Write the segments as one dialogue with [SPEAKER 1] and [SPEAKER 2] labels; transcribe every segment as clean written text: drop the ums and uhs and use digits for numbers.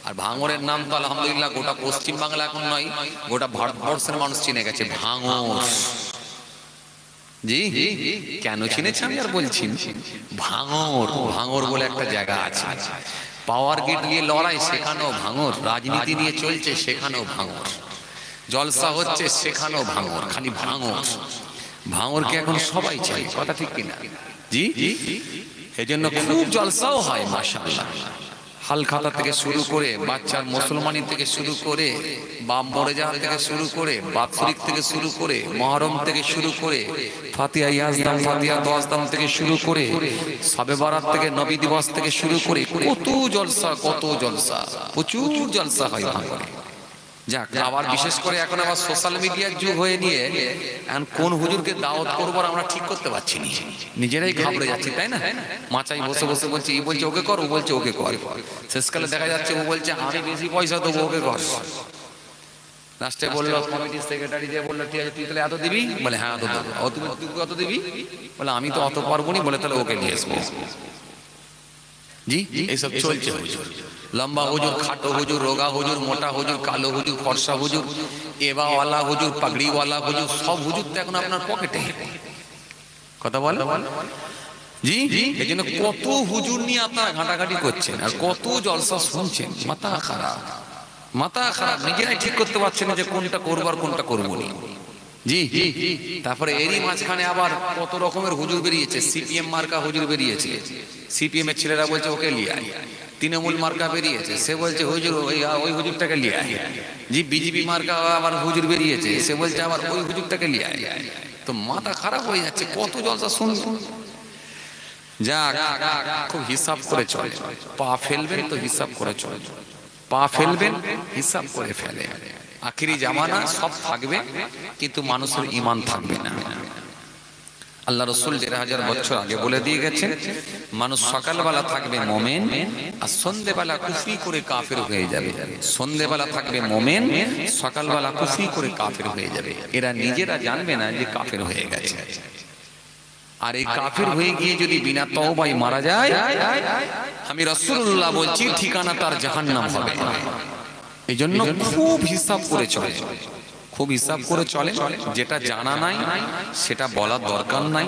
[SPEAKER 1] আর ভাঙরের নাম তো আলহামদুলিল্লাহ গোটা পশ্চিম বাংলা এখন নয়, গোটা ভারতবর্ষের মানুষ চিনে গেছে ভাঙর। জি কেন চিনেছে আমি আর বলছি, ভাঙর, ভাঙর বলে একটা জায়গা আছে। পাওয়ার গেট নিয়ে লড়াই, সেখানেও ভাঙর। রাজনীতি নিয়ে চলছে, সেখানেও ভাঙর। জলসা হচ্ছে, সেখানেও ভাঙর। খালি ভাঙর, ভাঙরকে এখন সবাই চাই, কথা ঠিক কিনা? জি এই জন্য খুব জলসাও হয় মাশাআল্লাহ। হালখাতা থেকে শুরু করে, বাচ্চার মুসলমানি থেকে শুরু করে, বাপ মরে যাওয়া থেকে শুরু করে, বাৎসরিক থেকে শুরু করে, মহরম থেকে শুরু করে, ফাতিহা ইয়াজদাম, ফাতিহা দোয়াজদাম থেকে শুরু করে, শবে বারাত থেকে, নবী দিবস থেকে শুরু করে কত জলসা, কত জলসা, প্রচুর জলসা হয় ভাঙরে। যাক, আবার বিশেষ করে এখন আবার সোশ্যাল মিডিয়ার যুগ হয়ে নিয়ে এখন কোন হুজুরকে দাওয়াত করবো আমরা ঠিক করতে পারছি না, নিজেরাই ঘাবড়ে যাচ্ছি, তাই না? মাচাই বসে বসে বলছে, ই বলছে ওকে কর, ও বলছে ওকে কর। শেষকালে দেখা যাচ্ছে ও বলছে আমি বেশি পয়সা দেবো, ওকে কর। লাস্টে বললো কমিটির সেক্রেটারি যে বললো ঠিক আছে তুই তাহলে এত দিবি, বলে হ্যাঁ এত দেবো। তুমি কত দিবি? বলে আমি তো অত পারবো নি, বলে তাহলে ওকে নিয়ে আসবো। জি এইসব চলছে হুজুর। লম্বা হুজুর, খাটো হুজুর, রোগা হুজুর, মোটা হুজুর, কালো হুজুর, ফর্সা হুজুর, এবাওয়ালা হুজুর, পাগড়িওয়ালা হুজুর, সব হুজুর তো এখন আপনার পকেটে। কথা বল জি। এই জন্য কত হুজুর নিয়ে আপনারা ঘাটাঘাটি করছেন আর কত জলসা শুনছেন, মাথা খারাপ, মাথা খারাপ। নিজেরাই ঠিক করতে পারছেন না যে কোনটা করবো আর কোনটা করবো না। জি তারপরে এরই মাঝখানে আবার কত রকমের হুজুর বেরিয়েছে। সিপিএম মার্কা হুজুর বেরিয়েছে, সিপিএম এর ছেলেরা বলছে ওকে লিয়ে আয়। তৃণমূল মার্কা বেরিয়েছে, সে বলছে হুজুর ওই হুজুরটাকে লিয়ে আয়। জি বিজেপি মার্কা আবার হুজুর বেরিয়েছে, সে বলছে আবার ওই হুজুরটাকে লিয়ে আয়। তো মাথা খারাপ হয়ে যাচ্ছে, কত জলসা শুনবো। যাক, খুব হিসাব করে চলে। পা ফেলবেন তো হিসাব করে চলে, পা ফেলবেন হিসাব করে ফেলে। আখিরি জামানা সব থাকবে, কিন্তু মানুষের ঈমান থাকবে না। আল্লাহ রসুল ১৫০০ বছর আগে বলে দিয়ে গেছেন, মানুষ সকালবেলা থাকবে মোমেন আর সন্ধ্যেবেলা কুফরি করে কাফের হয়ে যাবে। সন্ধ্যেবেলা থাকবে মোমেন, সকালবেলা কুফরি করে কাফের হয়ে যাবে। এরা নিজেরা জানবে না যে কাফের হয়ে গেছে। আর এই কাফের হয়ে গিয়ে যদি বিনা তওবায় মারা যায়, আমি রাসূলুল্লাহ বলছি ঠিকানা তার জাহান্নাম হবে। এই জন্য খুব হিসাব করে চলে, খুব হিসাব করে চলে। যেটা জানা নাই সেটা বলার দরকার নাই,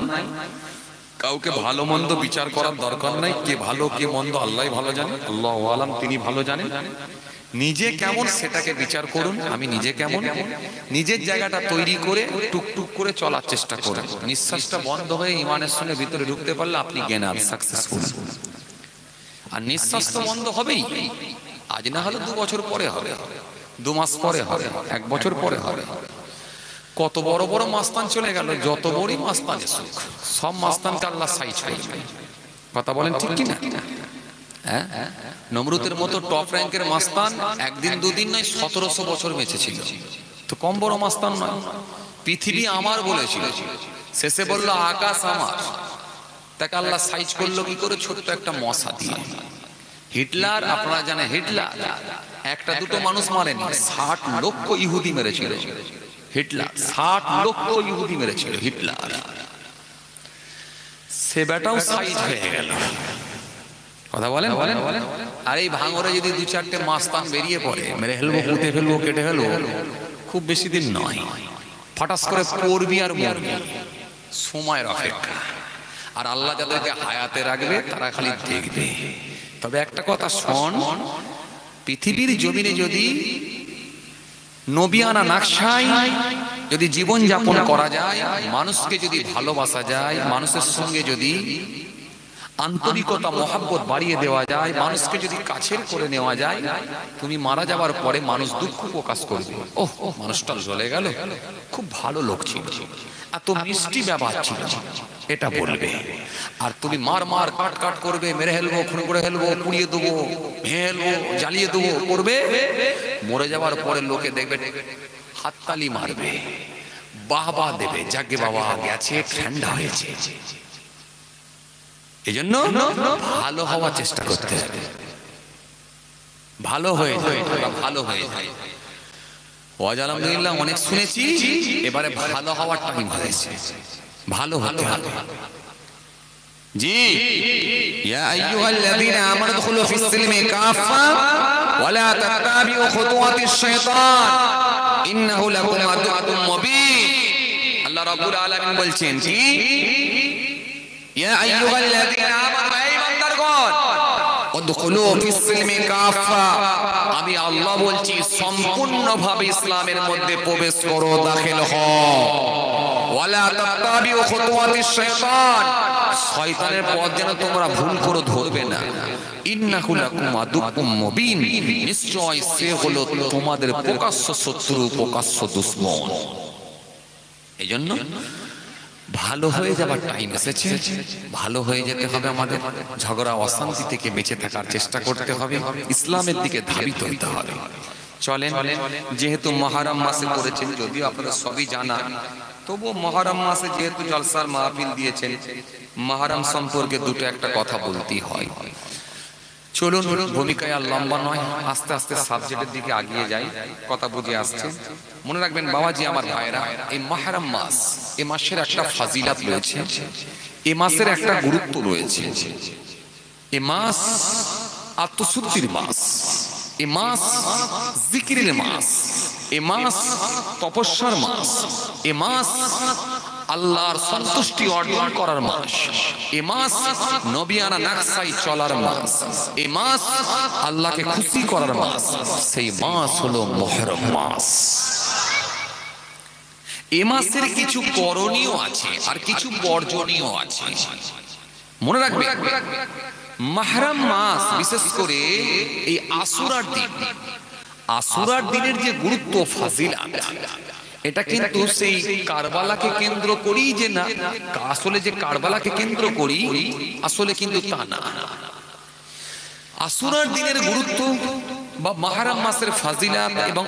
[SPEAKER 1] কাউকে ভালো মন্দ বিচার করার দরকার নাই। কে ভালো কে মন্দ আল্লাহই ভালো জানে, আল্লাহু আলাম, তিনি ভালো জানেন। নিজে কেমন সেটাকে বিচার করুন। আমি নিজে কেমন, নিজের জায়গাটা তৈরি করে টুকটুক করে চলার চেষ্টা করুন। নিঃশ্বাসটা বন্ধ হয়ে ইমানের সঙ্গে ভিতরে ঢুকতে পারলে আপনি জ্ঞান সাকসেসফুল। আর নিঃশ্বাস তো বন্ধ হবেই, আজ না হলে 2 বছর পরে হবে, 2 মাস পরে হবে, 1 বছর পরে হবে। কত বড় বড় মাস্তান চলে গেল, যত বড়ই মাস্তান এসুক সব মাস্তানকে আল্লাহ সাইজ করবে। কথা বলেন ঠিক কিনা? হ্যাঁ, নমরুদের মতো টপ র্যাঙ্কের মাস্তান একদিন দুদিন নয় 1700 বছর বেঁচে ছিল, তো কম বড় মাস্তান নয়। পৃথিবী আমার বলেছিল, শেষে বললো আকাশ আমার। তাকে আল্লাহ সাইজ করলো কি করে? ছোট্ট একটা মশা দিয়ে। হিটলার, আপনারা জানেন হিটলার একটা দুটো মানুষ মারেনি, 60 লক্ষ ইহুদি মেরেছিল হিটলার। 60 লক্ষ ইহুদি মেরেছিল হিটলার। সে বেটাও সাইজ হয়ে গেল। কথা বলেন। আর এই ভাঙরে যদি 2-4টে মাস্তান বেরিয়ে পড়ে, মেরে ফেলবো, পুঁতে ফেলবো, কেটে ফেলবো, খুব বেশি দিন নয়, ফাটাস করে পড়বি আর মরবি। সময়ের অপেক্ষা। আর আল্লাহ যাদেরকে হায়াতে রাখবে তারা খালি দেখবে। তবে একটা কথা শোন, পৃথিবীর জমিনে যদি নবিয়ানা নকশায় যদি জীবন যাপন করা যায়, মানুষকে যদি ভালোবাসা যায়, মানুষের সঙ্গে যদি আন্তরিকতা মহব্বত বাড়িয়ে দেওয়া যায়, মানুষকে যদি কাছের করে নেওয়া যায়, তুমি মারা যাওয়ার পরে মানুষ দুঃখ প্রকাশ করবে, ওহ মানুষটা চলে গেল, খুব ভালো লোক ছিল, এত মিষ্টি ব্যবহার ছিল, এটা বলবে। আর তুমি মার মার কাট কাট করবে, মেরে ফেলবো, খুন করে ফেলবো, পুড়িয়ে দেবো, ফেলবো, জ্বালিয়ে দেবো করবে, মরে যাওয়ার পরে লোকে দেখবে হাততালি মারবে, বাহবা দেবে, যাকে বাবা গেছে, ঠান্ডা হয়েছে। এই জন্য ভালো হওয়ার চেষ্টা করতে হবে, ভালো হয়ে যায়, ভালো হয়ে যায়। ওয়াজ আলহামদুলিল্লাহ অনেক শুনেছি, এবারে ভালো হওয়ার টাইম হয়েছে, ভালো হতে হবে। জি, ইয়া আইয়ুহাল্লাযীনা আমানু দুখুলু ফিস সিলমি কাফা ওয়ালা তাত্তাবিউ খুতুওয়াতিশ শাইতান ইন্নাহু লাকুম আদুউম মুবিন। আল্লাহ রাব্বুল আলামিন বলছেন কি ইয়া আইয়ুহাল্লাযীনা আমানু হে ঈমানদারগণ উদখুলু ফিস সিলমি কাফা, আমি আল্লাহ বলছি সম্পূর্ণভাবে ইসলামের মধ্যে প্রবেশ করো, দাখিল হও। ওয়ালা তাত্তাবিউ খুতুওয়াতিশ শাইতান, শয়তানের পথ যেন তোমরা ভুল করে ধরবে না। ইন্নাহু লাকুম আদুউম মুবিন, নিশ্চয় সে হলো তোমাদের প্রকাশ্য শত্রু, প্রকাশ্য দুশমন। এইজন্য ভালো হয়ে যাবার টাইম এসেছে, ভালো হয়ে যেতে হবে আমাদের। ঝগড়া অশান্তি থেকে বেঁচে থাকার চেষ্টা করতে হবে, ইসলামের দিকে ধাবিত হতে হবে। চলেন, যেহেতু মুহররম মাসে করেছেন, যদিও আপনাদের সবই জানা, তবুও মুহররম মাসে যেহেতু জলসার মাহফিল দিয়েছেন, মুহররম সম্পর্কে দুটো একটা কথা বলতেই হয়। চলুন, ভূমিকায় আর লম্বা নয়, আস্তে আস্তে সাবজেক্টের দিকে এগিয়ে যাই। কথা বুঝে আসছে? মনে রাখবেন বাবাজি, আমার ভাইরা, এই মুহররম মাস, এই মাসের একটা ফাজিলাত রয়েছে, এই মাসের একটা গুরুত্ব রয়েছে। এই মাস আত্মশুদ্ধির মাস, এই মাস জিকিরের মাস, এই মাস তপস্যার মাস, এই মাস আল্লাহর সন্তুষ্টি অর্জন করার মাস, এই মাস নবিয়ানা নকশায় চলার মাস, এই মাস আল্লাহকে খুশি করার মাস। সেই মাস হলো মুহররম মাস। এই মাসের কিছু করণীয় আছে আর কিছু বর্জনীয় আছে, মনে রাখবে। মুহররম মাস বিশেষ করে এই আশুরার দিন, আশুরার দিনের যে গুরুত্ব ফাজিলাত, এটা কিন্তু সেই কারবালাকে কেন্দ্র করি যে না, আসলে যে কারবালাকে কেন্দ্র করি আসলে কিন্তু তা না। আশুরার দিনের গুরুত্ব বা মুহররম মাসের ফাজিলাত এবং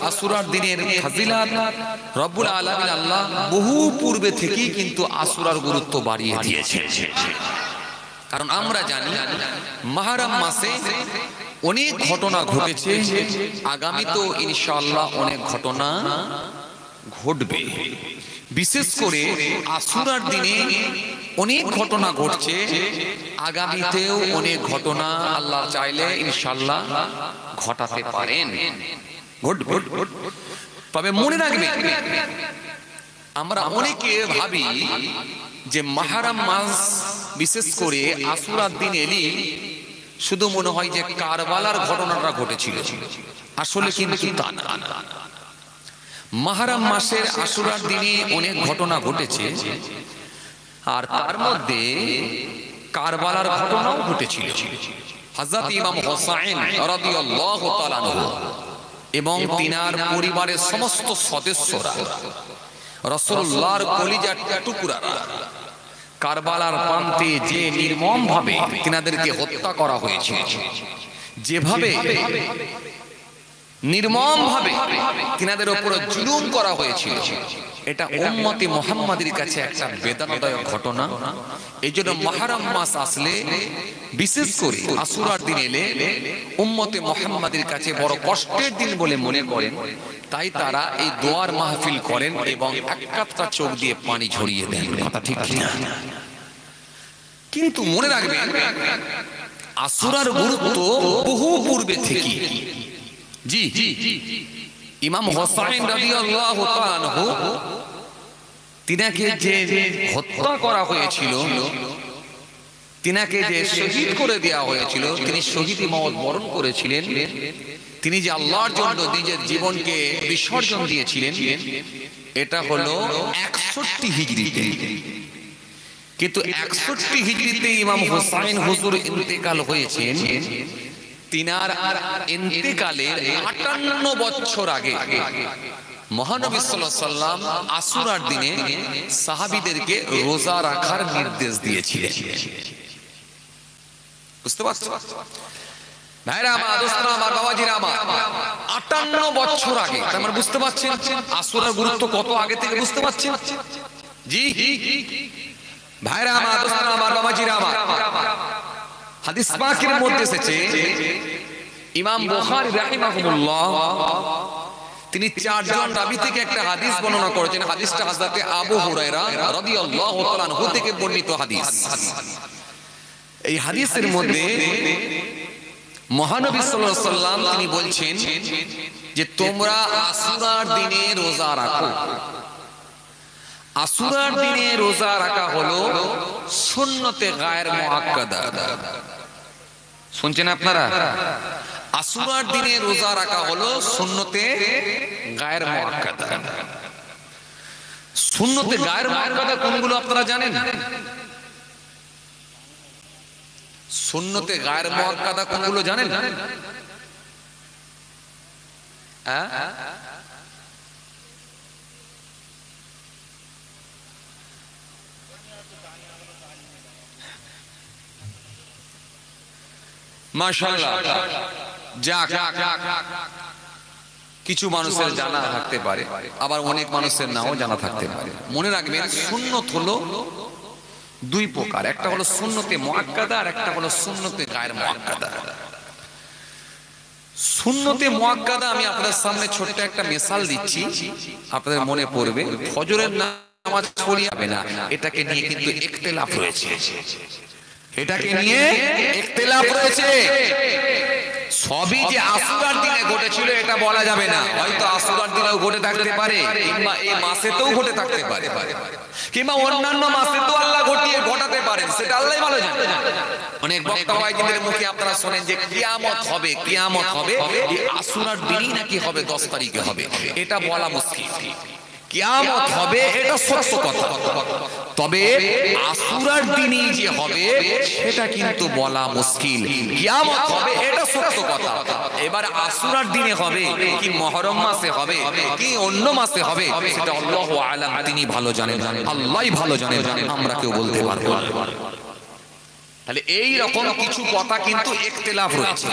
[SPEAKER 1] আশুরার দিনের ফাজিলাত রব্বুল আলামিন আল্লাহ বহু পূর্বে থেকেই কিন্তু আশুরার গুরুত্ব বাড়িয়ে দিয়েছেন। কারণ আমরা জানি মুহররম মাসে অনেক ঘটনা ঘটেছে, আগামী তো ইনশাআল্লাহ অনেক ঘটনা ঘটবে। বিশেষ করে আশুরার দিনে অনেক ঘটনা ঘটছে, আগামীতেও অনেক ঘটনা আল্লাহ চাইলে ইনশাআল্লাহ ঘটাতে পারেন, ঘটবে। তবে মনে রাখবেন, আমরা অনেকে ভাবি যে মুহররম মাস বিশেষ করে আশুরার দিন এলি শুধু মনে হয় যে কারবালার ঘটনাটা ঘটেছিল, আসলে কিন্তু তা না। মুহররম মাসের আশুরার দিনে অনেক ঘটনা ঘটেছে, আর তার মধ্যে কারবালার ঘটনাও ঘটেছিল। হযরত ইমাম হুসাইন রাদিয়াল্লাহু তাআলা আনহু এবং তিনার পরিবারের সমস্ত সদস্যরা, রাসূলুল্লাহর কলিজার টুকরারা, কারবালার প্রান্তে যে নির্মম ভাবে তিনাদেরকে হত্যা করা হয়েছিল, যেভাবে নির্মম ভাবে তিনাদের উপর জুলুম করা হয়েছিল, এটা উম্মতে মুহাম্মাদের কাছে একটা বেদনাদায়ক ঘটনা। এইজন্য মুহররম মাস আসলে, বিশেষ করে আশুরার দিন এলে উম্মতে মুহাম্মাদের কাছে বড় কষ্টের দিন বলে মনে করেন। তাই তারা এই দোয়ার মাহফিল করেন এবং এক কাতরা চোখ দিয়ে পানি ঝরিয়ে দেন। কথা ঠিক কিনা? কিন্তু মনে রাখবেন, আশুরার গুরুত্ব বহু পূর্বে থেকে। জি, ইমাম হুসাইন রাদিয়াল্লাহু তাআলা আনহু, তিনাকে যে হত্যা করা হয়েছিল, তিনাকে যে শহীদ করে দেওয়া হয়েছিল, তিনি শহীদ মওত বরণ করেছিলেন। তিনি যে আল্লাহর জন্য নিজের জীবনকে বিসর্জন দিয়েছিলেন, এটা হলো 61 হিজরিতে। কিন্তু 61 হিজরিতে ইমাম হুসাইন হুজুর ইন্তেকাল হয়েছেন। তিনার ইন্তেকালের 58 বছর আগে মহানবী সাল্লাল্লাহু আলাইহি ওয়াসাল্লাম আশুরার দিনে সাহাবীদেরকে রোজা রাখার নির্দেশ দিয়েছিলেন। বুঝতে পারছেন ভাইরা আমার, দোস্তরা আমার, বাবাজিরা আমার, 58 বছর আগে। তার মানে বুঝতে পারছেন আশুরার গুরুত্ব কত আগে থেকে, বুঝতে পারছেন? জি ভাইরা আমার, দোস্তরা আমার, বাবাজিরা আমার, হাদিস পাকের মধ্যে এসেছে, ইমাম বুখারী রাহিমাহুল্লাহ তিনি 4 জন রাবী থেকে একটা হাদিস বর্ণনা করেছেন। হাদিসটা হযরত আবু হুরায়রা রাদিয়াল্লাহু তাআলা আনহু থেকে বর্ণিত হাদিস। এই হাদিসের মধ্যে মহানবী সাল্লাল্লাহু আলাইহি ওয়াসাল্লাম তিনি বলছেন যে তোমরা আশুরার দিনে রোজা রাখো। আশুরার দিনে রোজা রাখা হলো সুন্নতে গায়ের মুআক্কাদা। শুনছেন আপনারা? আশুরার দিনে রোজা রাখা হলো সুন্নতে গায়ের মুআক্কাদা। সুন্নতে গায়ের মুআক্কাদা কোনগুলো আপনারা জানেন? সুন্নতে গায়ের মুআক্কাদা কোনগুলো জানেন? মাশাআল্লাহ, যাক কিছু মানুষের জানা থাকতে পারে, আবার অনেক মানুষের নাও জানা থাকতে পারে। মনে রাখবেন সুন্নত হলো দুই প্রকার, একটা হলো সুন্নতে মুআক্কাদা আর একটা হলো সুন্নতে গায়ের মুআক্কাদা। সুন্নতে মুআক্কাদা আমি আপনাদের সামনে ছোট্ট একটা মিসাল দিচ্ছি, আপনাদের মনে পড়বে। ফজরের নামাজ পড়িয়ে হবে না, এটাকে নিয়ে কিন্তু ইখতিলাফ রয়েছে। এটাকে নিয়ে ইখতিলাফ রয়েছে। সবই যে আশুরার দিনে ঘটেছিল এটা বলা যাবে না। হয়তো আশুরার দিনেও ঘটে থাকতে পারে, কিংবা এই মাসেতেও ঘটে থাকতে পারে, কিংবা অন্যান্য মাসেতেও আল্লাহ ঘটাতে পারেন, সেটা আল্লাহই ভালো জানে। অনেক বক্তা ভাইদের মুখে আপনারা শোনেন যে কিয়ামত হবে, কিয়ামত হবে, এই আশুরার দিনই নাকি হবে, 10 তারিখে হবে। এটা বলা মুশকিল। কিয়ামত হবে এটা সত্য কথা, তবে আশুরার দিনই যে হবে সেটা কিন্তু বলা মুশকিল। কিয়ামত হবে এটা সত্য কথা, এবার আশুরার দিনে হবে কি মুহররম মাসে হবে কি অন্য মাসে হবে সেটা আল্লাহু আলাম, তিনি ভালো জানেন, আল্লাহই ভালো জানেন, আমরা কেউ বলতে পারবো না। তাহলে এই রকম কিছু কথা কিন্তু ইখতিলাফ রয়েছে।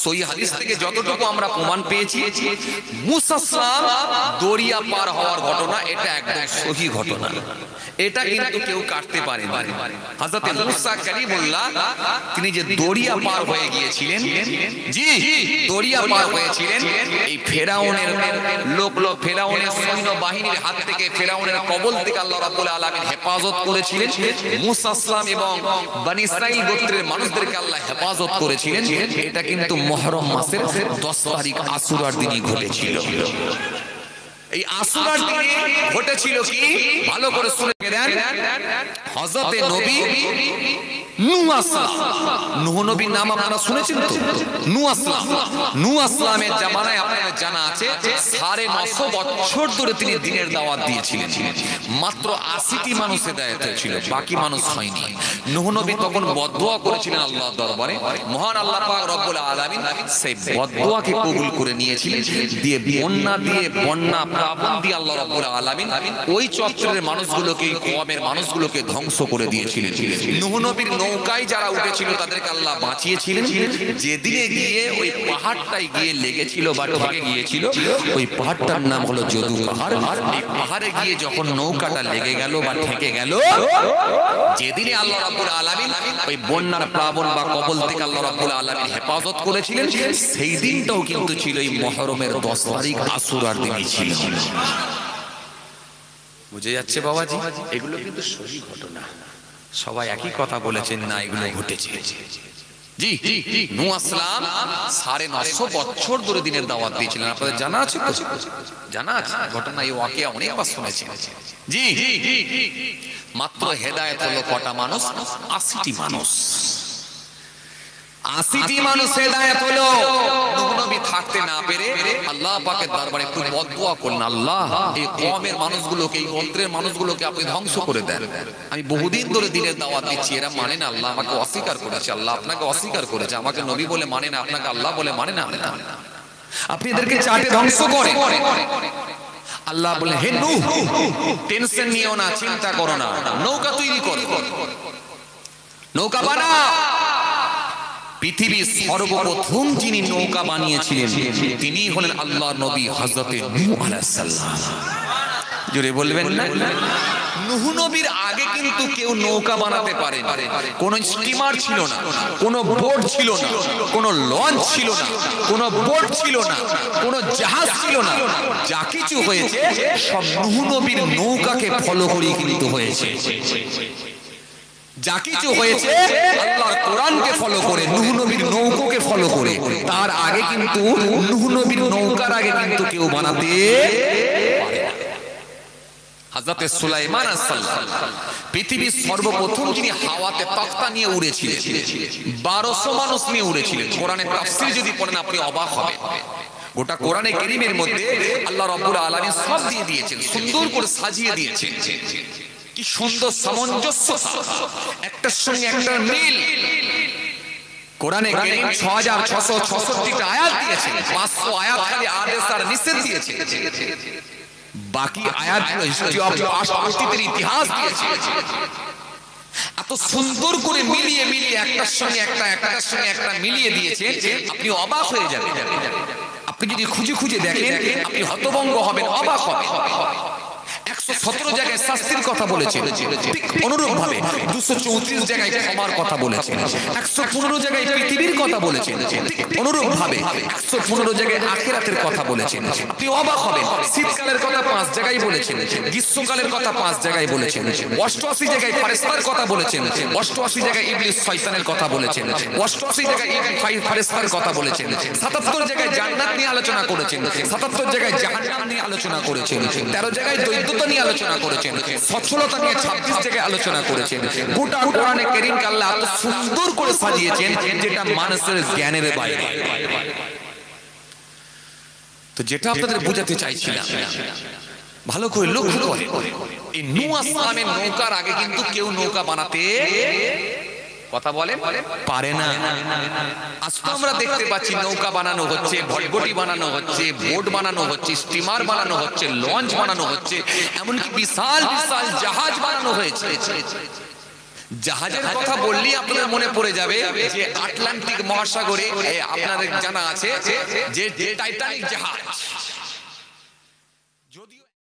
[SPEAKER 1] সহিহ হাদিস থেকে যতটুকু আমরা প্রমাণ পেয়েছি, মুসা সাল্লাল্লাহু দরিয়া পার হওয়ার ঘটনা এটা একদম সহি ঘটনা, এটা কিন্তু কেউ কাটতে পারে না। হযরত মুসা কালিমুল্লাহ তিনি যে দরিয়া পার হয়ে গিয়েছিলেন, জি দরিয়া পার হয়েছিলেন, এই ফেরাউনের ফেরাউনের সৈন্য বাহিনীর হাত থেকে, ফেরাউনের কবল থেকে আল্লাহ রাব্বুল আলামিন হেফাজত করেছিলেন। মুসা সাল্লাম এবং বনি ইসরাইল গোত্রের মানুষদেরকে আল্লাহ হেফাজত করেছিলেন। এটা কিন্তু মুহররম মাসের 10 তারিখ আশুরার দিনই ঘটেছিল। এই আশুরার দিনে ঘটেছিল কি, ভালো করে শুনে দেন। হযরত নবী নূহ আসলাম, নূহ নবীর নাম আপনারা শুনেছেন তো? নূহ আসলাম, নূহ আসলামের জামানায় আপনাদের জানা আছে 950 বছর ধরে তিনি দ্বীনের দাওয়াত দিয়েছিলেন। মাত্র 80টি মানুষ হেদায়েত হয়েছিল, বাকি মানুষ হয়নি। নূহ নবী তখন বদদুয়া করেছিলেন আল্লাহর দরবারে, মহান আল্লাহ পাক রব্বুল আলামিন সেই বদদুয়াকে কবুল করে নিয়েছিলেন, দিয়ে বন্যা প্লাবন দিয়ে আল্লাহ রাব্বুল আলামিন ওই চত্বরের মানুষগুলোকে, কওমের মানুষগুলোকে ধ্বংস করে দিয়েছিলেন। নূহ নবীর নৌকায় যারা উঠেছিল তাদেরকে আল্লাহ বাঁচিয়েছিলেন। যেদিনে গিয়ে ওই পাহাড়টায় গিয়ে লেগেছিল বা ঠকে গিয়েছিল, ওই পাহাড়টার নাম হলো যদু পাহাড়। এই পাহাড়ে গিয়ে যখন নৌকাটা লেগে গেল বা ঠেকে গেল, যেদিনে আল্লাহ রাব্বুল আলামিন ওই বন্যার প্লাবন বা কবল থেকে আল্লাহ রাব্বুল আলামিন হেফাজত করেছিলেন, সেই দিনটাও কিন্তু ছিল এই মুহররমের 10 তারিখ আশুরার দিনই ছিল। বুঝে যাচ্ছে বাবাজি? এগুলো কিন্তু সহি ঘটনা, সবাই একই কথা বলেছেন না, এগুলো ঘটেছে। জি নূহ আসলাম 950 বছর ধরে দ্বীনের দাওয়াত দিয়েছিলেন, আপনাদের জানা আছে তো? জানা আছে ঘটনা, এই ওয়াকিয়া অনেকবার শুনেছেন। জি মাত্র হেদায়েত হলো কটা মানুষ? 80টি মানুষ। 80টি মানুষ হেদায়েত হলো। নূহ নবী থাকতে না পেরে আল্লাহ পাকের দরবারে একটু বদদুয়া করলেন, আল্লাহ এই কওমের মানুষগুলোকে, এই গোত্রের মানুষগুলোকে আপনি ধ্বংস করে দেন। আমি বহুদিন ধরে দ্বীনের দাওয়াত দিচ্ছি, এরা মানে না, আল্লাহ আমাকে অস্বীকার করেছে, আল্লাহ আপনাকে অস্বীকার করেছে, আমাকে নবী বলে মানে না, আপনাকে আল্লাহ বলে মানে না, আপনি এদেরকে চাটে ধ্বংস করেন। আল্লাহ বলে, হে নূহ টেনশন নিও না, চিন্তা করো না, নৌকা তৈরি করো, নৌকা বানাও। পৃথিবীর সর্বপ্রথম যিনি নৌকা বানিয়েছিলেন তিনি হলেন আল্লাহর নবী হযরত নূহ আলাইহিস সালাম। জোরে বলবেন না? নূহ নবীর আগে কিন্তু কেউ নৌকা বানাতে পারে না। কোনো স্টিমার ছিল না, কোনো বোট ছিল না, কোনো লঞ্চ ছিল না, কোনো বোট ছিল না, কোনো জাহাজ ছিল না। যা কিছু হয়েছে সব নূহ নবীর নৌকাকে ফলো করে কিন্তু হয়েছে।
[SPEAKER 2] যা কিছু হয়েছে আল্লাহর কোরআনকে ফলো করে, নূহ নবীর নৌকাকে ফলো করে। তার আগে কিন্তু নূহ নবীর নৌকার আগে কিন্তু কেউ বানাতে পারে না। হযরতে সুলাইমান আলাইহিসসালাম পৃথিবীর সর্বপ্রথম যিনি হাওয়াতে তখতা নিয়ে উড়েছিলেন, 1200 মানুষ নিয়ে উড়েছিলেন। কোরআনের তাফসীর যদি পড়েন আপনি অবাক হবেন। গোটা কোরআনে কারীমের মধ্যে আল্লাহ রাব্বুল আলামিন সব দিয়ে দিয়েছেন, সুন্দর করে সাজিয়ে দিয়েছেন। কি সুন্দর সামঞ্জস্য, একটার সঙ্গে একটা মিল। কোরআনে কারীম 6666টা আয়াত দিয়েছে, 500 আয়াত খালি আদেশ আর নিষেধ দিয়েছে, বাকি আয়াতগুলো হিস্ট্রি অফ পাস্ট অতীতের ইতিহাস দিয়েছে। এত সুন্দর করে মিলিয়ে মিলিয়ে একটার সঙ্গে একটা, একটার সঙ্গে একটা মিলিয়ে দিয়েছে, আপনি অবাক হয়ে যাবেন। আপনি যদি খুঁজে খুঁজে দেখেন আপনি হতভম্ব হবেন, অবাক হবেন। 117 জায়গায় শাস্তির কথা বলেছেন, ঠিক অনুরূপ ভাবে 234 জায়গায় ক্ষমার কথা বলেছেন, 115 জায়গায় পৃথিবীর কথা বলেছেন, ঠিক অনুরূপ ভাবে 115 জায়গায় আখিরাতের কথা বলেছেন। আপনি অবাক হবেন। শীতকালের কথা 5 জায়গায় বলেছেন, গ্রীষ্মকালের কথা 5 জায়গায় বলেছেন, 88 জায়গায় ফেরেশতার কথা বলেছেন, 88 জায়গায় ইবলিস শয়তানের কথা বলেছেন, 88 জায়গায় ফেরেশতার কথা বলেছেন, 77 জায়গায় জান্নাত নিয়ে আলোচনা করেছেন, 77 জায়গায় জাহান্নাম নিয়ে আলোচনা করেছেন, 13 জায়গায় দৈত্যতা নিয়ে আলোচনা করেছেন, সচ্ছলতা নিয়ে 26 জায়গায় আলোচনা করেছেন। গোটা কোরআনে কারীমকে আল্লাহ এত সুন্দর করে সাজিয়েছেন যেটা মানুষের জ্ঞানের বাইরে। তো যেটা আপনাদের বোঝাতে চাইছিলাম, ভালো করে লক্ষ্য করে, এই নূহ আসলামের নৌকার আগে কিন্তু কেউ নৌকা বানাতে কথা বলেন পারে না। আজ তো আমরা দেখতে পাচ্ছি নৌকা বানানো হচ্ছে, ভটভটি বানানো হচ্ছে, বোট বানানো হচ্ছে, স্টিমার বানানো হচ্ছে, লঞ্চ বানানো হচ্ছে, এমনকি বিশাল বিশাল জাহাজ বানানো হয়েছে। জাহাজের কথা বললেই আপনাদের মনে পড়ে যাবে যে আটলান্টিক মহাসাগরে আপনাদের জানা আছে যে টাইটানিক জাহাজ।